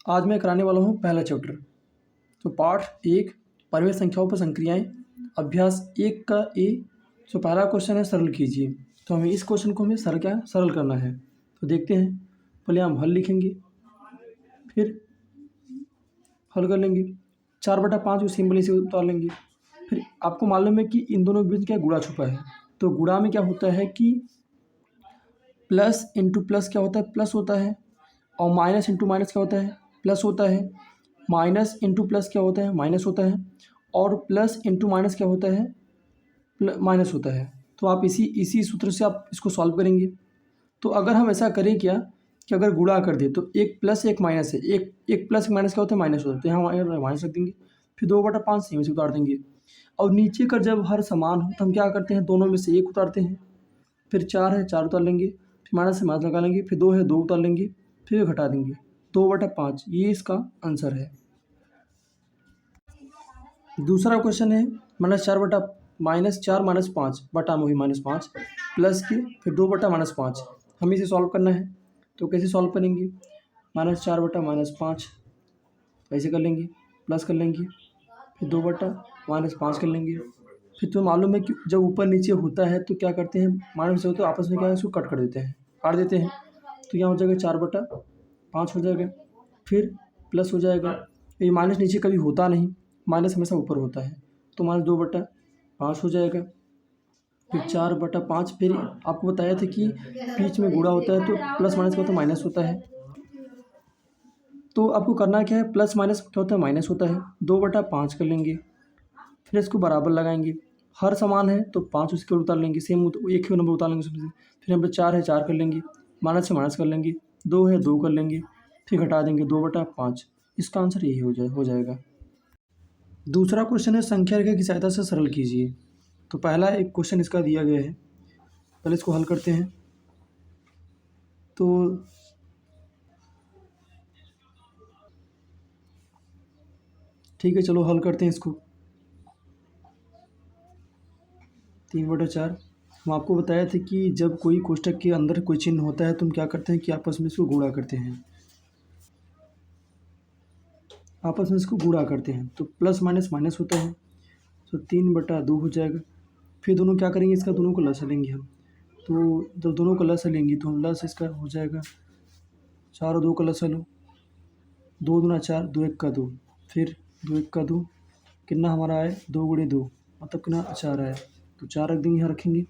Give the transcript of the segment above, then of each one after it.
आज मैं कराने वाला हूँ पहला चैप्टर। तो पाठ 1 परिमेय संख्याओं पर संक्रियाएँ, अभ्यास 1 का ए। तो पहला क्वेश्चन है सरल कीजिए। तो हमें इस क्वेश्चन को सरल करना है। तो देखते हैं, पहले हम हल लिखेंगे, फिर हल कर लेंगे। 4/5 को सिंपली से उतार लेंगे। फिर आपको मालूम है कि इन दोनों के बीच क्या गुणा छुपा है। तो गुणा में क्या होता है कि प्लस इंटू प्लस क्या होता है, प्लस होता है। और माइनस इंटू माइनस क्या होता है, प्लस होता है। माइनस इंटू प्लस क्या होता है, माइनस होता है। और प्लस इंटू माइनस क्या होता है, माइनस होता है। तो आप इसी सूत्र से आप इसको सॉल्व करेंगे। तो अगर हम ऐसा करें क्या कि अगर गुणा कर दें तो एक प्लस एक माइनस है, एक प्लस एक माइनस क्या होता है, माइनस होता है। तो यहाँ माइनस रख देंगे, फिर 2/5 से उतार देंगे। और नीचे का जब हर समान हो तो हम क्या करते हैं, दोनों में से एक उतारते हैं। फिर 4 है, 4 उतार लेंगे, फिर माइनस से माइनस लगा लेंगे, फिर 2 है, 2 उतार लेंगे, फिर घटा देंगे। 2/5 ये इसका आंसर है। दूसरा क्वेश्चन है -4 माइनस 5 बटा में हुई -5 प्लस के फिर 2/-5 हमें इसे सॉल्व करना है। तो कैसे सॉल्व करेंगे, -4/-5 ऐसे कर लेंगे, प्लस कर लेंगे, फिर 2/-5 कर लेंगे। फिर तो मालूम है कि जब ऊपर नीचे होता है तो क्या करते हैं, माइनस हो तो आपस में क्या है, इसको कट कर देते हैं, काट देते हैं। तो यहाँ हो जाएगा 4/5 हो जाएगा, फिर प्लस हो जाएगा। ये माइनस नीचे कभी होता नहीं, माइनस हमेशा ऊपर होता है। तो -2/5 हो जाएगा, फिर 4/5। फिर आपको बताया था कि बीच में गुणा होता है तो प्लस माइनस का तो माइनस होता है। तो आपको करना क्या है, प्लस माइनस क्या होता है, माइनस होता है। 2/5 कर लेंगे, फिर इसको बराबर लगाएंगे। हर समान है तो 5 उसके उतार लेंगे, सेम एक ही नंबर उतार लेंगे उसमें से। फिर यहाँ पे 4 है, 4 कर लेंगे, माइनस से माइनस कर लेंगे, 2 है, 2 कर लेंगे, फिर घटा देंगे 2/5। इसका आंसर यही हो जाएगा। दूसरा क्वेश्चन है संख्या रेखा की सहायता से सरल कीजिए। तो पहला एक क्वेश्चन इसका दिया गया है, पहले इसको हल करते हैं। तो ठीक है, चलो हल करते हैं इसको। 3/4 हम आपको बताया था कि जब कोई कोष्ठक के अंदर कोई चिन्ह होता है तो हम क्या करते हैं कि आपस में इसको गुणा करते हैं, आपस में इसको गुणा करते हैं। तो प्लस माइनस माइनस होता है, तो 3/2 हो जाएगा। फिर दोनों क्या करेंगे, इसका दोनों को लसा लेंगे हम। तो जब दोनों को लसा लेंगे तो हम लस इसका हो जाएगा 4 और 2 का लसा लो, 2 दूना 4, 2 1 का 2, फिर 2 1 का 2 कितना हमारा आए, 2 × 2 मतलब कितना 4 आया। तो 4 रख देंगे, यहाँ रखेंगे।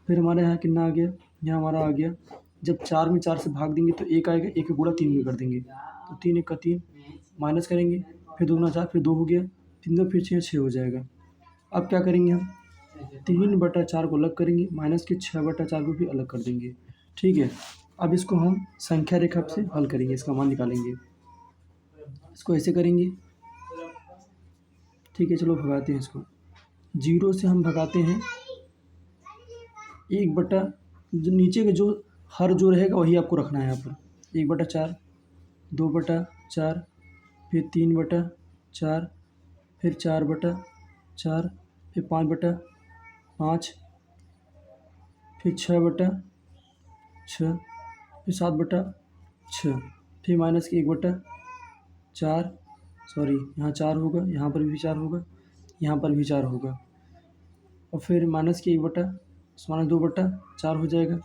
फिर हमारे यहाँ कितना आ गया, यहाँ हमारा आ गया। जब 4 में 4 से भाग देंगे तो 1 आएगा, 1 का गुणा 3 में कर देंगे। तो 3 1 का 3 माइनस करेंगे, फिर 2 दूना 4, फिर 2 हो गया, 3 2 फिर 6 हो जाएगा। अब क्या करेंगे हम, 3/4 को अलग करेंगे, माइनस के 6/4 को भी अलग कर देंगे। ठीक है, अब इसको हम संख्या रेखा से हल करेंगे, इसका मान निकालेंगे। इसको ऐसे करेंगे, ठीक है, चलो भगाते हैं इसको। 0 से हम भगाते हैं 1/, जो नीचे का जो हर जो रहेगा वही आपको रखना है यहाँ पर। 1/4, 2/4, फिर 3/4, फिर 4/4, फिर 5/5, फिर 6/6, फिर 7/6, फिर माइनस के 1/4, सॉरी यहाँ 4 होगा, यहाँ पर भी 4 होगा, यहाँ पर भी 4 होगा, और फिर माइनस के 2/4 हो जाएगा।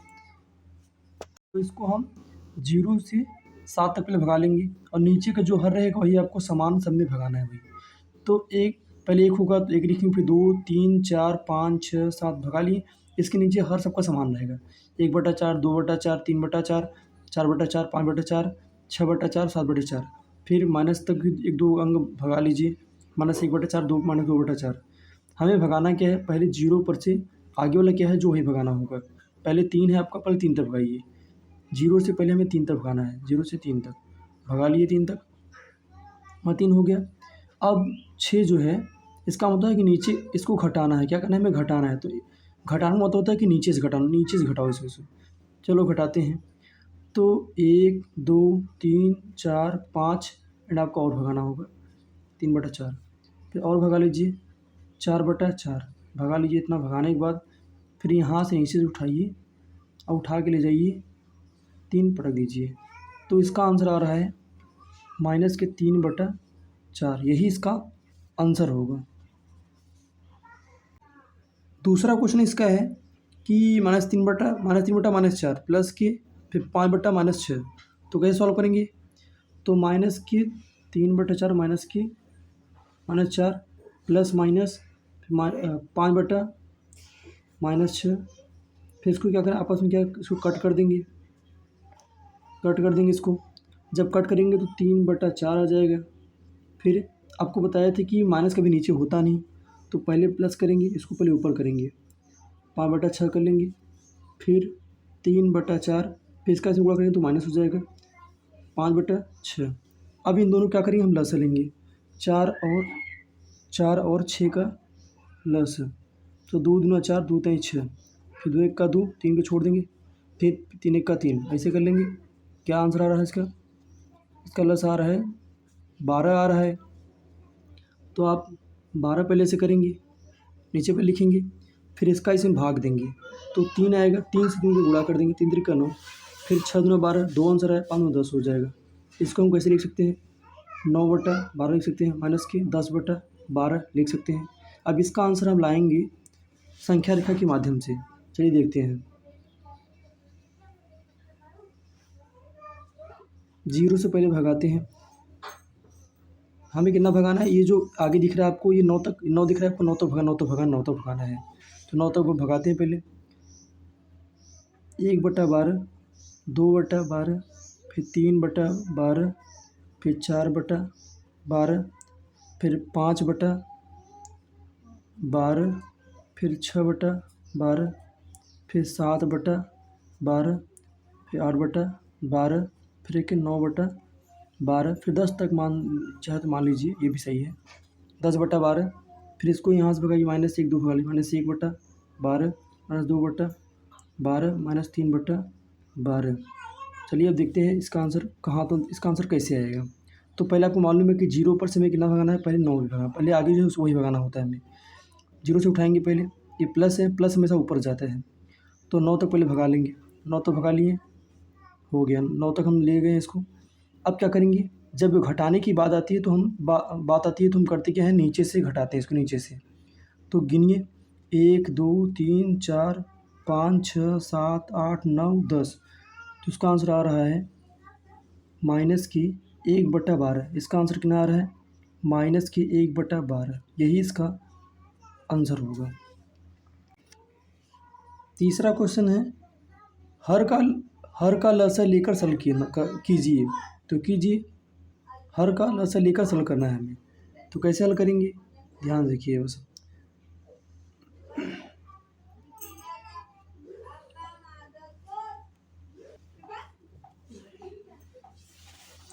तो इसको हम 0 से 7 तक पहले भगा लेंगे, और नीचे का जो हर रहेगा वही आपको समान सब में भगाना है वही। तो पहले 1 होगा तो 1 लिखेंगे, फिर 2 3 4 5 6 7 भगा लिए। इसके नीचे हर सबका समान रहेगा, 1/4, 2/4, 3/4, 4/4, 5/4, 6/4, 7/4। फिर माइनस तक 1 2 अंक भगा लीजिए, -1/4, 2 -2/4। हमें भगाना क्या है, पहले 0 पर से आगे वाला क्या है जो वही भगाना होगा। पहले 3 है आपका, पहले 3 तक भगाइए। 0 से पहले हमें 3 तक भगाना है, 0 से 3 तक भगा लिए, 3 तक, वहाँ 3 हो गया। अब 6 जो है, इसका मतलब है कि नीचे इसको घटाना है। क्या करना है, हमें घटाना है। तो घटाना मतलब होता है कि नीचे से घटाना, नीचे से घटाओ इसमें से। चलो घटाते हैं। तो 1 2 3 4 5 एंड आपको और भगाना होगा 3/4। फिर और भगा लीजिए 4/4 भगा लीजिए। इतना भगाने के बाद फिर यहाँ से नीचे से उठाइए और उठा के ले जाइए, 3 पटक दीजिए। तो इसका आंसर आ रहा है माइनस के 3/4, यही इसका आंसर होगा। दूसरा क्वेश्चन इसका है कि -3/-4 प्लस के फिर 5/-6, तो कैसे सॉल्व करेंगे? तो माइनस के 3/4 -4 प्लस माइनस 5/-6, फिर इसको क्या करें, आपस में क्या इसको कट कर देंगे, इसको। जब कट करेंगे तो 3/4 आ जाएगा। फिर आपको बताया था कि माइनस कभी नीचे होता नहीं, तो पहले प्लस करेंगे, इसको पहले ऊपर करेंगे, 5/6 कर लेंगे, फिर 3/4, फिर इसका ऐसे गुणा करेंगे तो माइनस हो जाएगा 5/6। अब इन दोनों क्या करेंगे, हम लसा लेंगे, 4 और 6 का लस, तो 2 दूना 4, 2 तिया 6, फिर 2 1 का 2, 3 को छोड़ देंगे, फिर 3 1 का 3, ऐसे कर लेंगे। क्या आंसर आ रहा है इसका? इसका लस आ रहा है 12 आ रहा है। तो आप 12 पहले से करेंगे, नीचे पे लिखेंगे, फिर इसका इसमें भाग देंगे, तो 3 आएगा, 3 से 3 को गुणा कर देंगे, 3 3 का 9, फिर 6 दूना 12, 2 आंसर आया, 5 में 10 हो जाएगा। इसको हम कैसे लिख सकते हैं, 9/12 लिख सकते हैं, माइनस के 10/12 लिख सकते हैं। अब इसका आंसर हम लाएंगे संख्या रेखा के माध्यम से, चलिए देखते हैं। 0 से पहले भगाते हैं, हमें कितना भगाना है, ये जो आगे दिख रहा है आपको, ये 9 तक, 9 दिख रहा है आपको, 9 तक भगाना है, तो 9 तक वो भगाते हैं पहले। 1/12, 2/12, फिर 3/12, फिर 4/12, फिर 5/12, फिर 6/12, फिर 7/12, फिर 8/12, फिर एक 9/12, फिर 10 तक चाहे तो मान लीजिए, ये भी सही है, 10/12। फिर इसको यहाँ से भगाइए, -1 2 भगा लीजिए, -1/12, -2/12, -3/12। चलिए अब देखते हैं इसका आंसर कहाँ, तो इसका आंसर कैसे आएगा। तो पहले आपको मालूम है कि 0 पर से हमें कितना भगाना है, पहले 9 भगाना, पहले आगे जो है वही भगाना होता है हमें। 0 से उठाएंगे पहले, ये प्लस है, प्लस हमेशा ऊपर जाता है, तो 9 तक पहले भगा लेंगे, 9 तक भगा लिए, हो गया, 9 तक हम ले गए इसको। अब क्या करेंगे, जब घटाने की बात आती है तो हम बात आती है तो हम करते क्या है, नीचे से घटाते हैं इसको, नीचे से। तो गिनिए, 1 2 3 4 5 6 7 8 9 10, तो इसका आंसर आ रहा है माइनस की 1/12। इसका आंसर कितना आ रहा है, माइनस की 1/12, यही इसका आंसर होगा। तीसरा क्वेश्चन है, हर का लसा लेकर सरल कीजिए, तो कीजिए, हर का लसा लेकर सरल करना है हमें, तो कैसे हल करेंगे, ध्यान देखिए बस।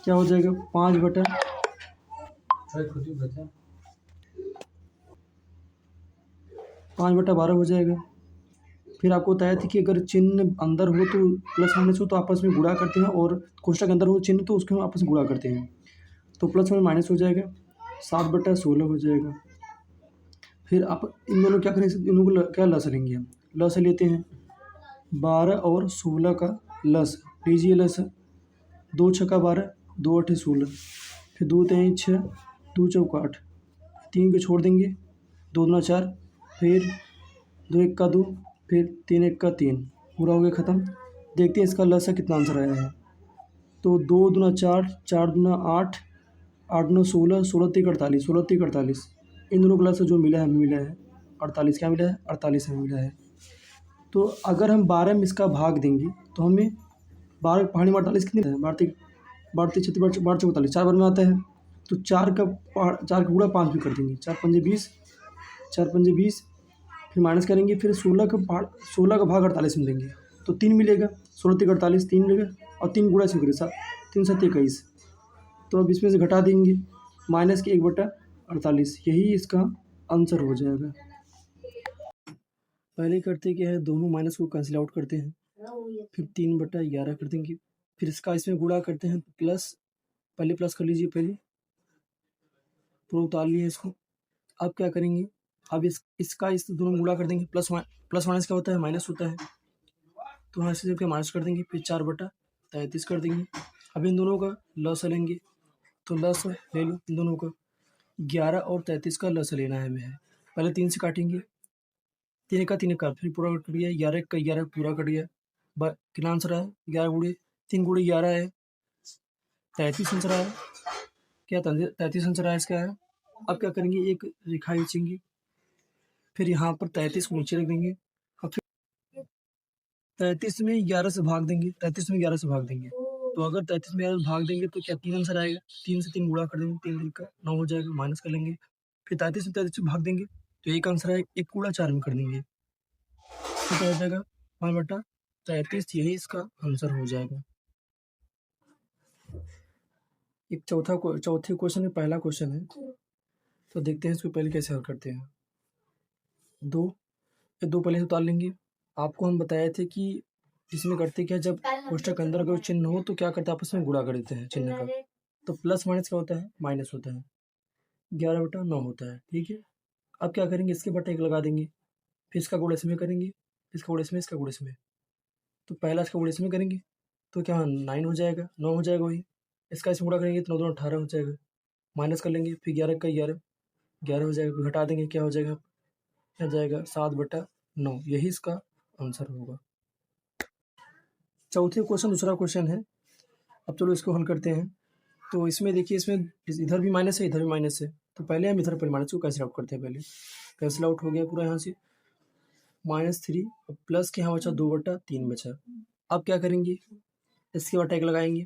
क्या हो जाएगा, 5/12 हो जाएगा। फिर आपको बताया था कि अगर चिन्ह अंदर हो तो प्लस माइनस हो तो आपस में गुणा करते हैं, और कोष्ठक अंदर हो चिन्ह तो उसके हम आपस में गुणा करते हैं, तो प्लस में माइनस हो जाएगा, 7/16 हो जाएगा। फिर आप इन दोनों क्या करें, इनों को क्या लस लेंगे, हम लस लेते हैं, 12 और 16 का लस लीजिए, लस 2 छक्का 12, 2 8 16, फिर 2 3 6, 2 चौका 8, 3 को छोड़ देंगे, 2 दूना 4, फिर 2 1 का 2, फिर 3 1 का 3, पूरा हो गया ख़त्म। देखते हैं इसका लसा कितना आंसर आया है, तो 2 दूना 4, 4 दूना 8, 8 दूना 16, 16 3 48, 16 3 48, इन दोनों का लसा जो मिला है हमें मिला है 48, क्या मिला है, 48 हमें मिला है। तो अगर हम 12 में इसका भाग देंगे तो हमें 12 पहाड़ी में 48 कितने है, 12 36 12 44, 4 बार में आता है, तो 4 का गुणा 5 भी कर देंगे, 4 पंजे 20, 4 पंजे 20, फिर माइनस करेंगे, फिर 16 का भाग 48 में देंगे, तो 3 मिलेगा, 16 3 48, 3 मिलेगा, और 3 गुणा इसमें करें, 3 7 21, तो अब इसमें से घटा देंगे, माइनस की 1/48, यही इसका आंसर हो जाएगा। पहले करते क्या है, दोनों माइनस को कैंसिल आउट करते हैं, फिर 3/11 कर देंगे, फिर इसका इसमें गुणा करते हैं, प्लस, पहले प्लस कर लीजिए, पहले पूरा उतार लिए इसको। अब क्या करेंगे, अब इसका इस दोनों गुणा कर देंगे, प्लस माइनस क्या होता है, माइनस होता है, तो यहाँ से जब माइनस कर देंगे, फिर 4/33 कर देंगे। अब इन दोनों का लॉस लेंगे, तो लस ले लो इन दोनों का। 11 और 33 का लस लेना है हमें। पहले 3 से काटेंगे, 3 का 3 का फिर पूरा कट गया, 11 का 11 पूरा कट गया। कितना आंसर है? 11 गुड़े 3 गुड़े 11 है, 33 आंसर आया। क्या 33 आंसर आया इसका है। अब क्या करेंगे, एक रेखा खींचेंगे, फिर यहाँ पर 33 को नीचे रख देंगे और फिर 33 में 11 से भाग देंगे, 33 में 11 से भाग देंगे। तो अगर 33 में 11 से भाग देंगे तो क्या 3 आंसर आएगा। 3 से 3 गुणा कर देंगे, 3 का 9 हो जाएगा, माइनस कर लेंगे। फिर 33 में 33 से भाग देंगे तो एक आंसर आएगा, 1 गुणा 4 में कर देंगे तो क्या हो जाएगा 5/33। यही इसका आंसर हो जाएगा। एक चौथे क्वेश्चन में पहला क्वेश्चन है, तो देखते हैं इसको पहले कैसे हल करते हैं। दो पहले से उतार लेंगे। आपको हम बताए थे कि इसमें करते क्या, जब कोष्ठक के अंदर अगर चिन्ह हो तो क्या करते हैं, आपस में गुणा कर देते हैं चिन्ह का। तो प्लस माइनस क्या होता है, माइनस होता है। 11/9 होता है, ठीक है। अब क्या करेंगे, इसके बटा 1 लगा देंगे, फिर इसका गुणा इसमें करेंगे, इसका गुणा इसमें, इसका गुणा इसमें। तो पहला इसका गुणा इसमें करेंगे तो क्या 9 हो जाएगा, 9 हो जाएगा वही। इसका इसमें गुणा करेंगे तो 9 2 18 हो जाएगा, माइनस कर लेंगे, फिर 11 का 11 हो जाएगा, घटा देंगे, क्या हो जाएगा, क्या जाएगा 7/9। यही इसका आंसर होगा। चौथे क्वेश्चन दूसरा क्वेश्चन है। अब चलो इसको हल करते हैं। तो इसमें देखिए, इसमें इधर भी माइनस है, इधर भी माइनस है। तो पहले हम इधर पर माइनस को कैंसिल आउट करते हैं। पहले कैंसिल आउट हो गया पूरा यहाँ से, -3 और प्लस के यहाँ बचा 2/3 बचा। अब क्या करेंगे, इसके बटा 1 लगाएंगे,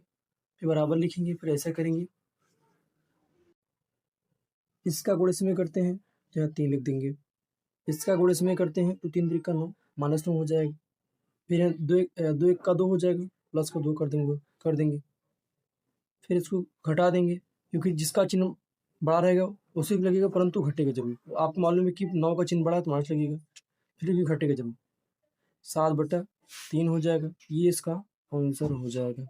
फिर बराबर लिखेंगे, फिर ऐसा करेंगे, इसका गुणा इसमें करते हैं तो यहाँ 3 लिख देंगे, इसका गुणा इसमें करते हैं तो 3 3 9 -9 हो जाएगा। फिर यहाँ 2 1 का 2 हो जाएगा, प्लस का 2 कर देंगे, फिर इसको घटा देंगे, क्योंकि जिसका चिन्ह बड़ा रहेगा उसी को लगेगा, परंतु घटेगा जरूर। आपको मालूम है कि 9 का चिन्ह बड़ा है तो माइनस लगेगा, फिर भी घटेगा जरूर। 7/3 हो जाएगा, ये इसका आंसर हो जाएगा।